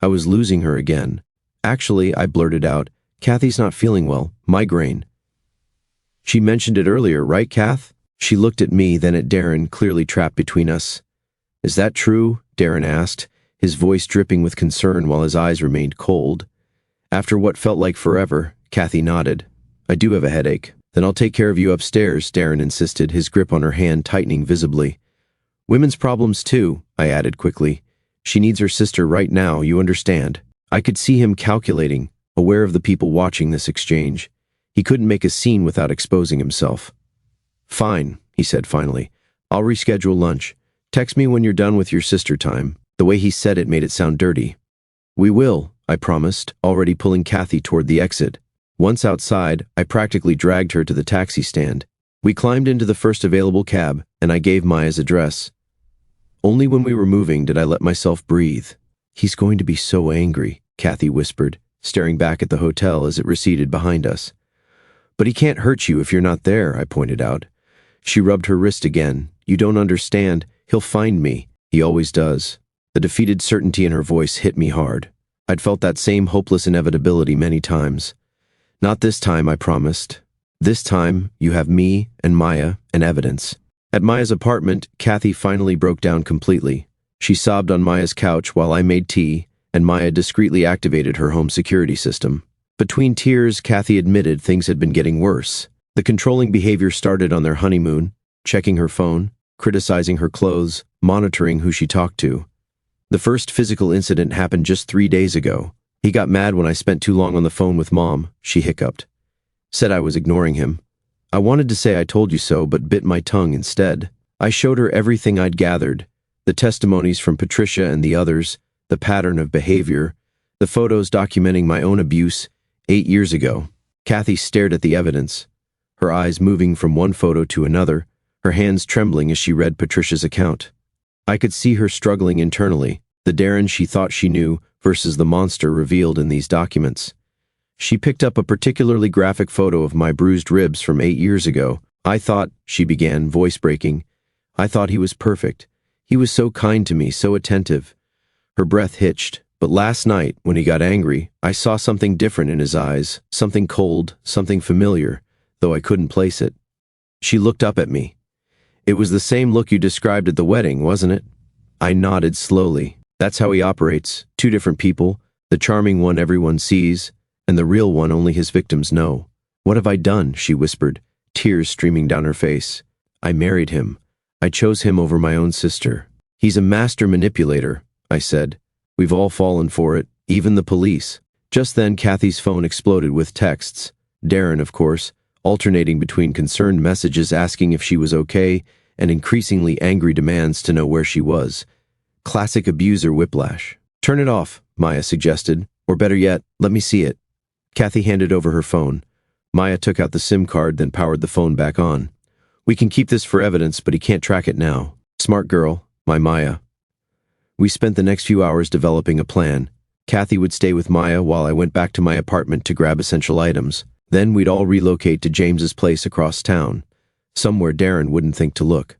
[SPEAKER 1] I was losing her again. "Actually," I blurted out, "Kathy's not feeling well. Migraine." "She mentioned it earlier, right, Kath?" She looked at me, then at Darren, clearly trapped between us. "Is that true?" Darren asked, his voice dripping with concern while his eyes remained cold. After what felt like forever, Kathy nodded. "I do have a headache." "Then I'll take care of you upstairs," Darren insisted, his grip on her hand tightening visibly. "Women's problems too," I added quickly. "She needs her sister right now, you understand." I could see him calculating, aware of the people watching this exchange. He couldn't make a scene without exposing himself. "Fine," he said finally. "I'll reschedule lunch. Text me when you're done with your sister time." The way he said it made it sound dirty. "We will," I promised, already pulling Kathy toward the exit. Once outside, I practically dragged her to the taxi stand. We climbed into the first available cab, and I gave Maya's address. Only when we were moving did I let myself breathe. "He's going to be so angry," Kathy whispered, staring back at the hotel as it receded behind us. "But he can't hurt you if you're not there," I pointed out. She rubbed her wrist again. "You don't understand. He'll find me. He always does." The defeated certainty in her voice hit me hard. I'd felt that same hopeless inevitability many times. "Not this time," I promised. "This time, you have me and Maya and evidence." At Maya's apartment, Kathy finally broke down completely. She sobbed on Maya's couch while I made tea, and Maya discreetly activated her home security system. Between tears, Kathy admitted things had been getting worse. The controlling behavior started on their honeymoon, checking her phone, criticizing her clothes, monitoring who she talked to. The first physical incident happened just 3 days ago. He got mad when I spent too long on the phone with Mom, she hiccuped. Said I was ignoring him. I wanted to say I told you so, but bit my tongue instead. I showed her everything I'd gathered, the testimonies from Patricia and the others, the pattern of behavior, the photos documenting my own abuse 8 years ago. Kathy stared at the evidence, her eyes moving from one photo to another, her hands trembling as she read Patricia's account. I could see her struggling internally, the Darren she thought she knew versus the monster revealed in these documents. She picked up a particularly graphic photo of my bruised ribs from 8 years ago. I thought, she began, voice breaking, I thought he was perfect. He was so kind to me, so attentive. Her breath hitched, but last night, when he got angry, I saw something different in his eyes, something cold, something familiar, though I couldn't place it. She looked up at me. It was the same look you described at the wedding, wasn't it? I nodded slowly. That's how he operates. 2 different people, the charming one everyone sees, and the real one only his victims know. What have I done? She whispered, tears streaming down her face. I married him. I chose him over my own sister. He's a master manipulator, I said. We've all fallen for it, even the police. Just then, Kathy's phone exploded with texts. Darren, of course, alternating between concerned messages asking if she was okay and increasingly angry demands to know where she was. Classic abuser whiplash. Turn it off, Maya suggested. Or better yet, let me see it. Kathy handed over her phone. Maya took out the SIM card, then powered the phone back on. We can keep this for evidence, but he can't track it now. Smart girl, my Maya. We spent the next few hours developing a plan. Kathy would stay with Maya while I went back to my apartment to grab essential items. Then we'd all relocate to James's place across town, somewhere Darren wouldn't think to look.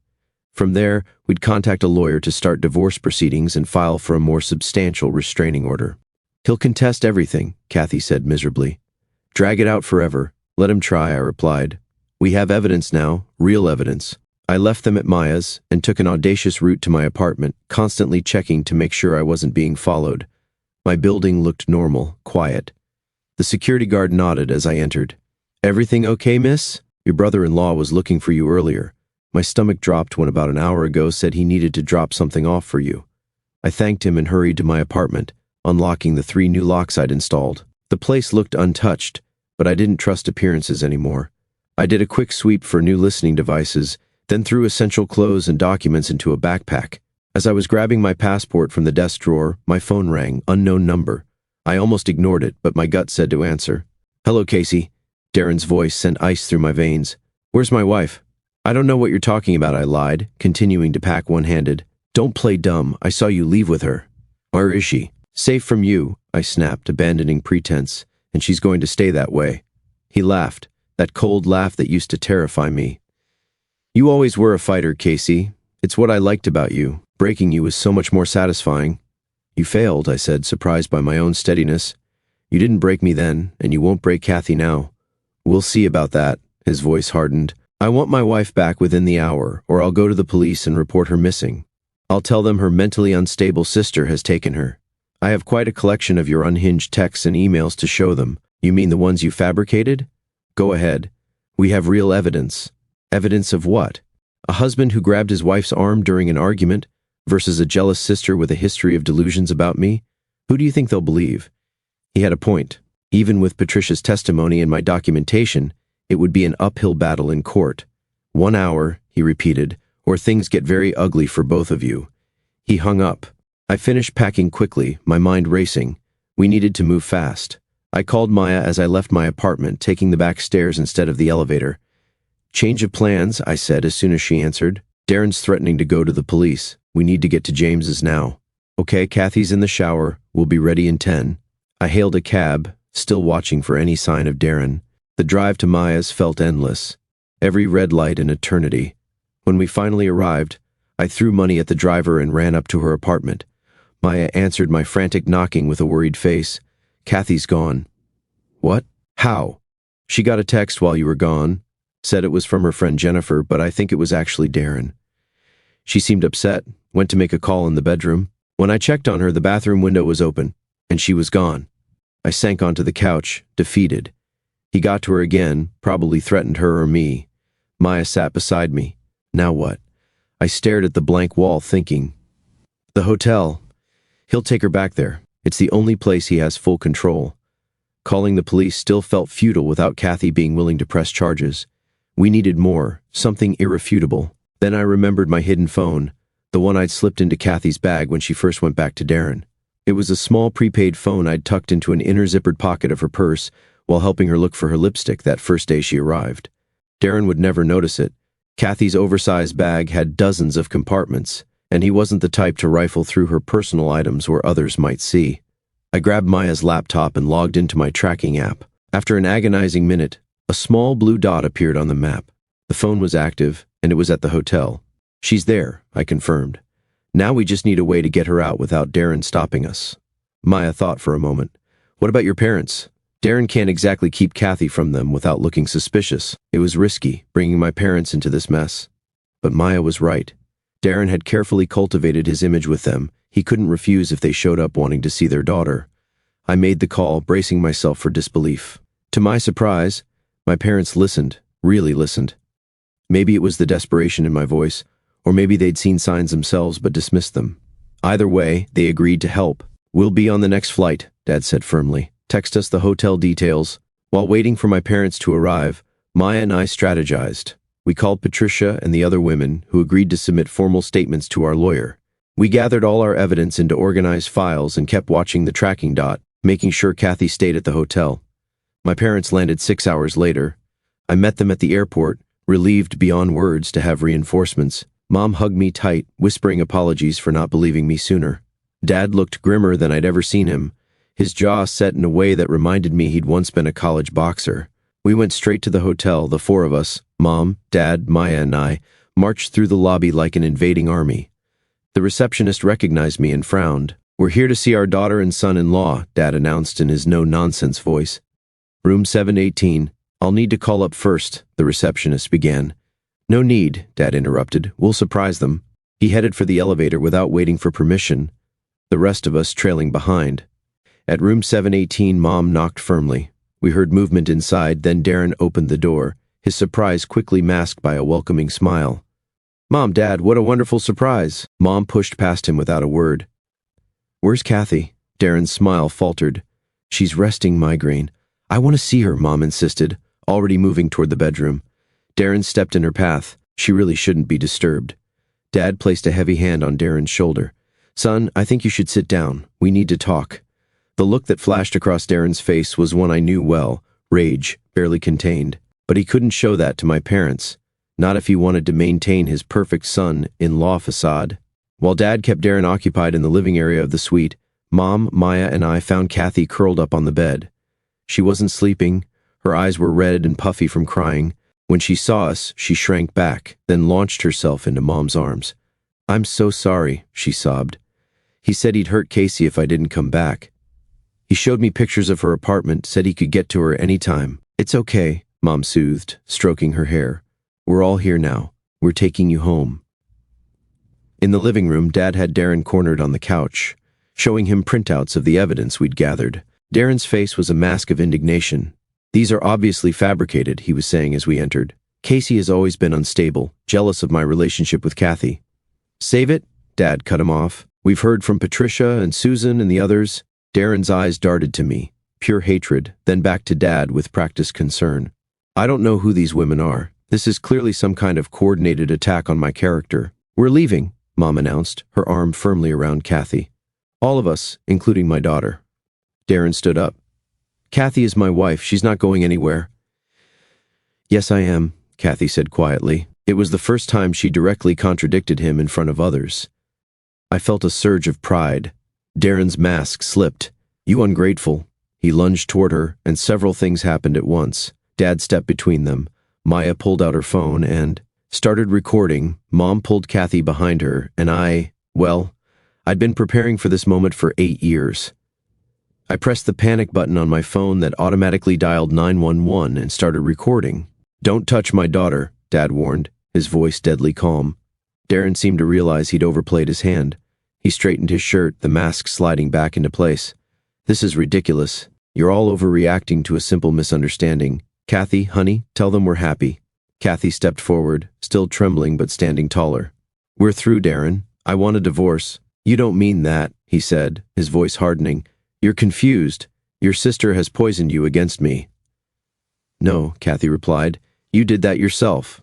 [SPEAKER 1] From there, we'd contact a lawyer to start divorce proceedings and file for a more substantial restraining order. He'll contest everything, Kathy said miserably. Drag it out forever. Let him try, I replied. We have evidence now, real evidence. I left them at Maya's and took an audacious route to my apartment, constantly checking to make sure I wasn't being followed. My building looked normal, quiet. The security guard nodded as I entered. Everything okay, miss? Your brother-in-law was looking for you earlier. My stomach dropped when about an hour ago said he needed to drop something off for you. I thanked him and hurried to my apartment, unlocking the 3 new locks I'd installed. The place looked untouched, but I didn't trust appearances anymore. I did a quick sweep for new listening devices, then threw essential clothes and documents into a backpack. As I was grabbing my passport from the desk drawer, my phone rang, unknown number. I almost ignored it, but my gut said to answer. Hello, Casey. Darren's voice sent ice through my veins. Where's my wife? I don't know what you're talking about, I lied, continuing to pack one-handed. Don't play dumb. I saw you leave with her. Where is she? Safe from you, I snapped, abandoning pretense, and she's going to stay that way. He laughed, that cold laugh that used to terrify me. You always were a fighter, Casey. It's what I liked about you. Breaking you was so much more satisfying. You failed, I said, surprised by my own steadiness. You didn't break me then, and you won't break Kathy now. We'll see about that, his voice hardened. I want my wife back within the hour, or I'll go to the police and report her missing. I'll tell them her mentally unstable sister has taken her. I have quite a collection of your unhinged texts and emails to show them. You mean the ones you fabricated? Go ahead. We have real evidence. Evidence of what? A husband who grabbed his wife's arm during an argument versus a jealous sister with a history of delusions about me? Who do you think they'll believe? He had a point. Even with Patricia's testimony and my documentation, it would be an uphill battle in court. 1 hour, he repeated, or things get very ugly for both of you. He hung up. I finished packing quickly, my mind racing. We needed to move fast. I called Maya as I left my apartment, taking the back stairs instead of the elevator. Change of plans, I said as soon as she answered. Darren's threatening to go to the police. We need to get to James's now. Okay, Kathy's in the shower. We'll be ready in 10. I hailed a cab, still watching for any sign of Darren. The drive to Maya's felt endless. Every red light an eternity. When we finally arrived, I threw money at the driver and ran up to her apartment. Maya answered my frantic knocking with a worried face. Kathy's gone. What? How? She got a text while you were gone. Said it was from her friend Jennifer, but I think it was actually Darren. She seemed upset, went to make a call in the bedroom. When I checked on her, the bathroom window was open, and she was gone. I sank onto the couch, defeated. He got to her again, probably threatened her or me. Maya sat beside me. Now what? I stared at the blank wall, thinking. The hotel. He'll take her back there. It's the only place he has full control. Calling the police still felt futile without Kathy being willing to press charges. We needed more, something irrefutable. Then I remembered my hidden phone, the one I'd slipped into Kathy's bag when she first went back to Darren. It was a small prepaid phone I'd tucked into an inner zippered pocket of her purse while helping her look for her lipstick that first day she arrived. Darren would never notice it. Kathy's oversized bag had dozens of compartments, and he wasn't the type to rifle through her personal items where others might see. I grabbed Maya's laptop and logged into my tracking app. After an agonizing minute, a small blue dot appeared on the map. The phone was active, and it was at the hotel. She's there, I confirmed. Now we just need a way to get her out without Darren stopping us. Maya thought for a moment. What about your parents? Darren can't exactly keep Kathy from them without looking suspicious. It was risky, bringing my parents into this mess. But Maya was right. Darren had carefully cultivated his image with them. He couldn't refuse if they showed up wanting to see their daughter. I made the call, bracing myself for disbelief. To my surprise, my parents listened, really listened. Maybe it was the desperation in my voice, or maybe they'd seen signs themselves but dismissed them. Either way, they agreed to help. We'll be on the next flight, Dad said firmly. Text us the hotel details. While waiting for my parents to arrive, Maya and I strategized. We called Patricia and the other women, who agreed to submit formal statements to our lawyer. We gathered all our evidence into organized files and kept watching the tracking dot, making sure Kathy stayed at the hotel. My parents landed 6 hours later. I met them at the airport, relieved beyond words to have reinforcements. Mom hugged me tight, whispering apologies for not believing me sooner. Dad looked grimmer than I'd ever seen him, his jaw set in a way that reminded me he'd once been a college boxer. We went straight to the hotel, the four of us, Mom, Dad, Maya, and I, marched through the lobby like an invading army. The receptionist recognized me and frowned. We're here to see our daughter and son-in-law, Dad announced in his no-nonsense voice. Room 718. I'll need to call up first, the receptionist began. No need, Dad interrupted. We'll surprise them. He headed for the elevator without waiting for permission, the rest of us trailing behind. At room 718, Mom knocked firmly. We heard movement inside, then Darren opened the door, his surprise quickly masked by a welcoming smile. Mom, Dad, what a wonderful surprise. Mom pushed past him without a word. Where's Kathy? Darren's smile faltered. She's resting migraine. I want to see her, Mom insisted, already moving toward the bedroom. Darren stepped in her path. She really shouldn't be disturbed. Dad placed a heavy hand on Darren's shoulder. Son, I think you should sit down. We need to talk. The look that flashed across Darren's face was one I knew well, rage, barely contained. But he couldn't show that to my parents, not if he wanted to maintain his perfect son-in-law facade. While Dad kept Darren occupied in the living area of the suite, Mom, Maya, and I found Kathy curled up on the bed. She wasn't sleeping. Her eyes were red and puffy from crying. When she saw us, she shrank back, then launched herself into Mom's arms. I'm so sorry, she sobbed. He said he'd hurt Casey if I didn't come back. He showed me pictures of her apartment, said he could get to her anytime. It's okay, Mom soothed, stroking her hair. We're all here now. We're taking you home. In the living room, Dad had Darren cornered on the couch, showing him printouts of the evidence we'd gathered. Darren's face was a mask of indignation. These are obviously fabricated, he was saying as we entered. Casey has always been unstable, jealous of my relationship with Kathy. Save it? Dad cut him off. We've heard from Patricia and Susan and the others. Darren's eyes darted to me, pure hatred, then back to Dad with practiced concern. I don't know who these women are. This is clearly some kind of coordinated attack on my character. We're leaving, Mom announced, her arm firmly around Kathy. All of us, including my daughter. Darren stood up. Kathy is my wife. She's not going anywhere. Yes, I am, Kathy said quietly. It was the first time she directly contradicted him in front of others. I felt a surge of pride. Darren's mask slipped. You ungrateful. He lunged toward her, and several things happened at once. Dad stepped between them. Maya pulled out her phone and started recording. Mom pulled Kathy behind her, and I'd been preparing for this moment for 8 years. I pressed the panic button on my phone that automatically dialed 911 and started recording. Don't touch my daughter, Dad warned, his voice deadly calm. Darren seemed to realize he'd overplayed his hand. He straightened his shirt, the mask sliding back into place. This is ridiculous. You're all overreacting to a simple misunderstanding. Kathy, honey, tell them we're happy." Kathy stepped forward, still trembling but standing taller. "We're through, Darren. I want a divorce." "You don't mean that," he said, his voice hardening. "You're confused. Your sister has poisoned you against me." "No," Kathy replied. "You did that yourself."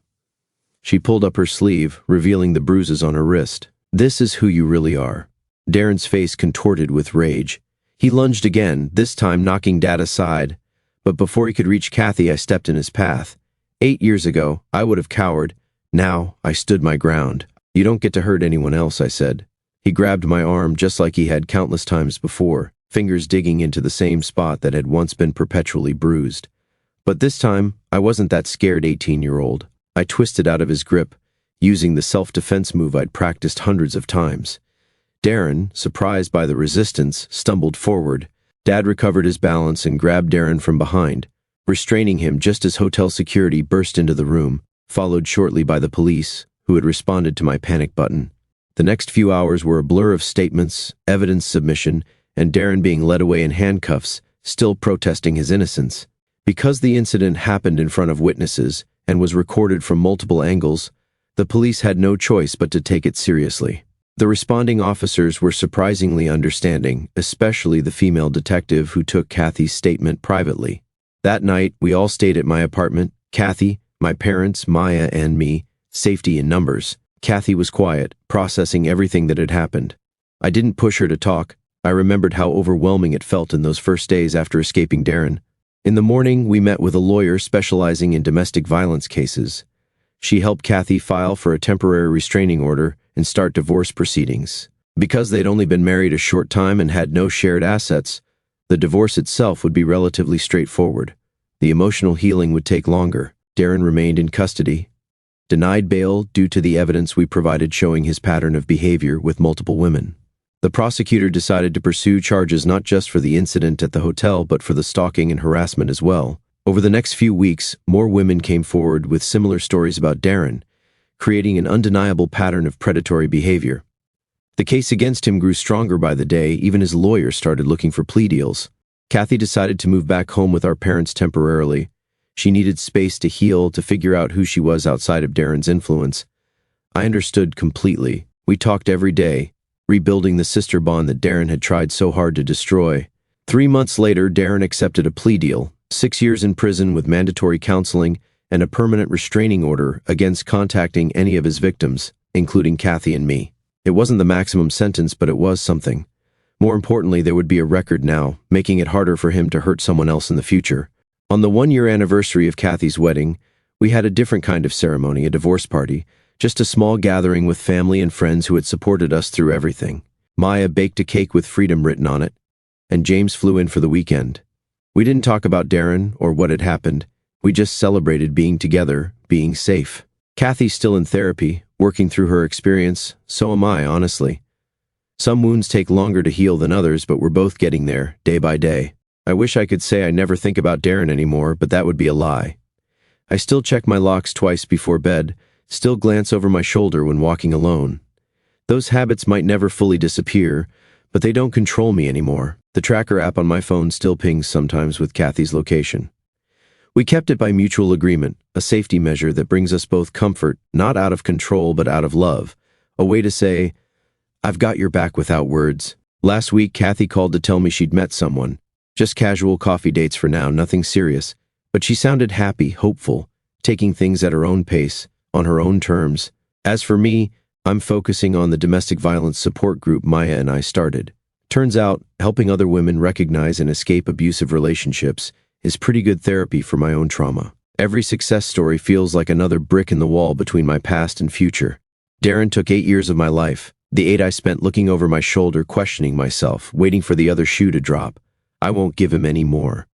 [SPEAKER 1] She pulled up her sleeve, revealing the bruises on her wrist. "This is who you really are." Darren's face contorted with rage. He lunged again, this time knocking Dad aside. But before he could reach Kathy, I stepped in his path. 8 years ago, I would have cowered. Now, I stood my ground. "You don't get to hurt anyone else," I said. He grabbed my arm just like he had countless times before, fingers digging into the same spot that had once been perpetually bruised. But this time, I wasn't that scared 18-year-old. I twisted out of his grip, using the self-defense move I'd practiced hundreds of times. Darren, surprised by the resistance, stumbled forward. Dad recovered his balance and grabbed Darren from behind, restraining him just as hotel security burst into the room, followed shortly by the police, who had responded to my panic button. The next few hours were a blur of statements, evidence submission, and Darren being led away in handcuffs, still protesting his innocence. Because the incident happened in front of witnesses and was recorded from multiple angles, the police had no choice but to take it seriously. The responding officers were surprisingly understanding, especially the female detective who took Kathy's statement privately. That night, we all stayed at my apartment, Kathy, my parents, Maya, and me, safety in numbers. Kathy was quiet, processing everything that had happened. I didn't push her to talk. I remembered how overwhelming it felt in those first days after escaping Darren. In the morning, we met with a lawyer specializing in domestic violence cases. She helped Kathy file for a temporary restraining order and start divorce proceedings. Because they'd only been married a short time and had no shared assets, the divorce itself would be relatively straightforward. The emotional healing would take longer. Darren remained in custody, denied bail due to the evidence we provided showing his pattern of behavior with multiple women. The prosecutor decided to pursue charges not just for the incident at the hotel but for the stalking and harassment as well. Over the next few weeks, more women came forward with similar stories about Darren, creating an undeniable pattern of predatory behavior. The case against him grew stronger by the day. Even his lawyer started looking for plea deals. Kathy decided to move back home with our parents temporarily. She needed space to heal, to figure out who she was outside of Darren's influence. I understood completely. We talked every day, rebuilding the sister bond that Darren had tried so hard to destroy. 3 months later, Darren accepted a plea deal, 6 years in prison with mandatory counseling and a permanent restraining order against contacting any of his victims, including Kathy and me. It wasn't the maximum sentence, but it was something. More importantly, there would be a record now, making it harder for him to hurt someone else in the future. On the 1-year anniversary of Kathy's wedding, we had a different kind of ceremony, a divorce party, just a small gathering with family and friends who had supported us through everything. Maya baked a cake with freedom written on it, and James flew in for the weekend. We didn't talk about Darren or what had happened. We just celebrated being together, being safe. Kathy's still in therapy, working through her experience. So am I, honestly. Some wounds take longer to heal than others, but we're both getting there, day by day. I wish I could say I never think about Darren anymore, but that would be a lie. I still check my locks twice before bed, still glance over my shoulder when walking alone. Those habits might never fully disappear, but they don't control me anymore. The tracker app on my phone still pings sometimes with Kathy's location. We kept it by mutual agreement, a safety measure that brings us both comfort, not out of control but out of love. A way to say, "I've got your back without words." Last week, Kathy called to tell me she'd met someone. Just casual coffee dates for now, nothing serious. But she sounded happy, hopeful, taking things at her own pace, on her own terms. As for me, I'm focusing on the domestic violence support group Maya and I started. Turns out, helping other women recognize and escape abusive relationships is pretty good therapy for my own trauma. Every success story feels like another brick in the wall between my past and future. Darren took 8 years of my life, the 8 I spent looking over my shoulder, questioning myself, waiting for the other shoe to drop. I won't give him any more.